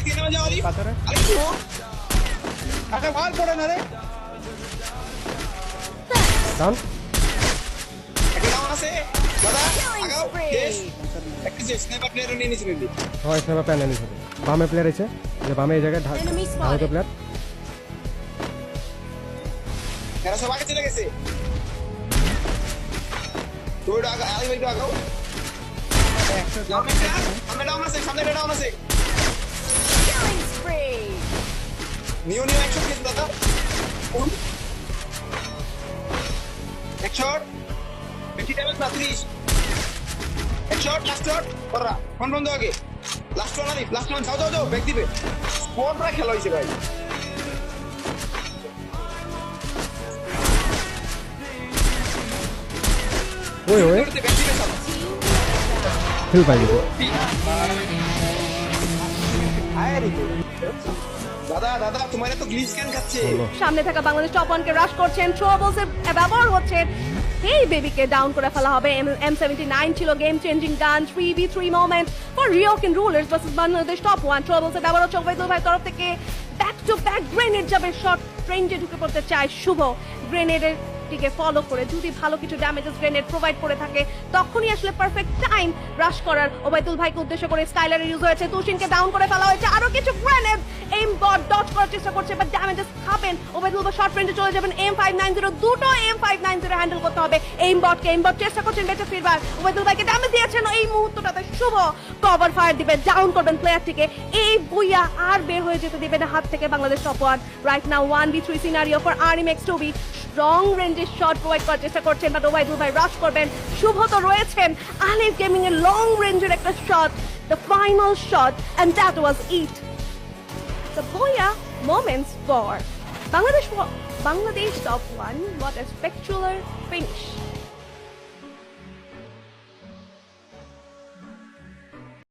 থেকে নেমে যাও আলিফ পাথরে আলিফ ও আরে মাল পড়ে না রে ডাউন একটা ডাউন আছে দাদা আগাও শেষ একটা শেষ স্নাইপার প্লেয়ার নিয়ে নিয়েছিল কিন্তু হয় স্নাইপার প্যান নিয়ে নিছে বামে প্লেয়ার আছে যে বামে এই জায়গায় Enemy ঢালো তো spotted. প্লেয়ার এরা সব আগে চলে গেছে তুই আগা আলিফ একটু আগাও সামনে ডাউন আছে সামনে ডাউন আছে Killing spree. নিও অ্যাকশন কিন্তু দাদা এক শট 50 ড্যামেজ না 30 এক শট লাস্ট শট কররা ফোন বন্ধ আগে লাস্ট ওয়ান আলিফ লাস্ট ওয়ান যাও যাও যাও ব্যাক দিবে স্কোয়াডরা খেলা হইছে ভাই ওই ওই ব্যাক দিবে সব হিল পাই গেছে দাদা দাদা তোমার এত গ্লিচ কেন খাচ্ছে সামনে থাকা বাংলাদেশ টপ ওয়ানকে রাশ করছেন ট্রাবলস এর ব্যবহার হচ্ছে এই বেবিকে ডাউন করে ফেলা হবে M79 ছিল game changing gun 3v3 moment for রিওকিন rulers versus Bangladesh top one troubles এর ব্যবহার হচ্ছে ওবাইদুল ভাই তরফ থেকে ব্যাক টু ব্যাক গ্রেনেড যাবে শট রেঞ্জে ঢুকে পড়তে চায় শুভ গ্রেনেডের টিকে ফলো করে যদি ভালো কিছু ড্যামেজেস গ্রেনেড প্রোভাইড করে থাকে তখনই আসলে পারফেক্ট টাইম রাশ করার ওবাইদুল ভাইকে উদ্দেশ্য করে স্কাইলারের ইউজ হয়েছে তুষিনকে ডাউন করে ফেলা হয়েছে আরো কিছু গ্রেনেড এইম বট ডজ করার চেষ্টা করছে বাট ড্যামেজেস খাবেন ওবাইদুল ভাই শর্ট রেঞ্জে চলে যাবেন M590 দুটো M590 হ্যান্ডেল করতে হবে এইম বট চেষ্টা করছেন বেঁচে ফিরবার ওবাইদুল ভাইকে ড্যামেজ দিয়েছেন এই মুহূর্তটাতে শুভ কভার ফায়ার দিবে ডাউন করবেন প্লেয়ারটিকে এই বুইয়া আর বের হয়ে যেতে দিবে না হাত থেকে Bangladesh top one right now 1v3 scenario for RMX 2v strong রেঞ্জের শট প্রোভাইড করার চেষ্টা করছেন বাট ওবাইদুল ভাই রাশ করবেন শুভ তো রয়েছেন আলিফ গেমিং এর লং রেঞ্জের একটা shot the final shot and that was it the booyah moments for Bangladesh top one. What a spectacular finish.